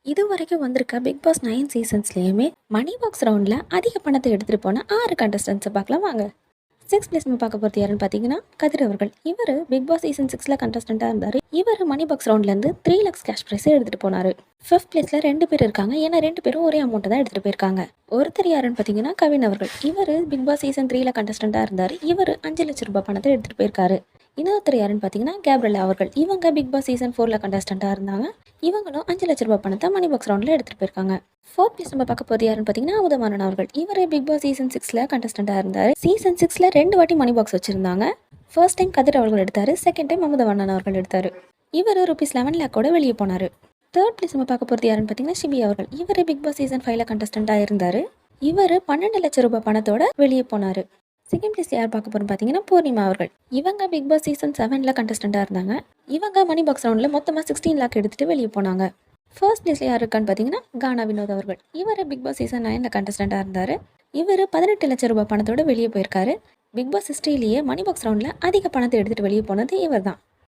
இது வரைக்கும் வந்திருக்க பிக் பாஸ் 9 சீசன்ஸ்லயுமே மணி பாக்ஸ் ரவுண்ட்ல அதிக பணத்தை எடுத்துட்டு போன 6 கண்டஸ்டன்ஸை பார்க்கலாம் வாங்க. 6 பிளேஸ் நம்ம பார்க்க போகிறது யாருன்னு பார்த்தீங்கன்னா கதிர் அவர்கள். இவர் பிக் பாஸ் சீசன் 6ல கண்டஸ்டண்டாக இருந்தார். இவர் மணி பாக்ஸ் ரவுண்ட்லேருந்து 3 lakhs கேஷ் ப்ரைஸை எடுத்துகிட்டு போனார். 5th பிளேஸில் 2 பேர் இருக்காங்க. ஏன்னா 2 பேரும் ஒரே அமௌண்ட்டை தான் எடுத்துகிட்டு போயிருக்காங்க. ஒருத்தர் யாருன்னு பார்த்தீங்கன்னா கவின் அவர்கள். இவர் பிக் பாஸ் சீசன் 3ல கண்டஸ்டண்டாக இருந்தார். இவர் 5 லட்சம் ரூபாய் பணத்தை எடுத்துகிட்டு போயிருக்காரு. இன்னொருத்தர் யாருன்னு பார்த்தீங்கன்னா கேப்ரியல் அவர்கள். இவங்க பிக் பாஸ் சீசன் 4ல கண்டஸ்டண்டாக இருந்தாங்க. இவங்களும் 5 லட்ச ரூபாய் பணத்தை மணி பாக்ஸ் ரவுண்டில் எடுத்துகிட்டு போயிருக்காங்க. 4th பிளேஸ் நம்ம பார்க்க போகிறது யாருன்னு பார்த்தீங்கன்னா உதமானன் அவர்கள். இவர் பிக் பாஸ் சீசன் 6ல கண்டஸ்டண்டாக இருந்தார். சீசன் 6ல 2 வாட்டி மணி பாக்ஸ் வச்சிருந்தாங்க. ஃபர்ஸ்ட் டைம் கதிர் அவர்கள் எடுத்தார். செகண்ட் டைம் அமுதவாணன் அவர்கள் எடுத்தார். இவர் ₹11 lakh வெளியே போனார். 3rd பிளேஸ் நம்ம பார்க்க போகிறது யாருன்னு பார்த்தீங்கன்னா ஷிபி அவர்கள். இவர் பிக் பாஸ் சீசன் 5ல கண்டஸ்டண்டாக இருந்தார். இவர் 12 லட்ச ரூபாய் பணத்தோட வெளியே போனார். செகண்ட் பிளேஸ் யார் பார்க்க போகிறோம் பார்த்தீங்கன்னா பூர்ணிமா அவர்கள். இவங்க பிக் பாஸ் சீசன் 7ல கண்டஸ்டண்டாக இருந்தாங்க. இவங்க மணி பாக்ஸ் ரவுண்டில் மொத்தமாக 16 lakh எடுத்துகிட்டு வெளியே போனாங்க. ஃபர்ஸ்ட் பிளேஸில் யார் இருக்கான்னு பார்த்தீங்கன்னா கானா வினோத் அவர்கள். இவர் பிக் பாஸ் சீசன் 9ல கண்டஸ்டண்டாக இருந்தார். இவர் 18 லட்ச ரூபாய் பணத்தோட வெளியே போயிருக்காரு. பிக் பாஸ் ஹிஸ்ட்ரியிலேயே மணி பாக்ஸ் ரவுண்டில் அதிக பணத்தை எடுத்துகிட்டு வெளியே போனது இவர் தான்.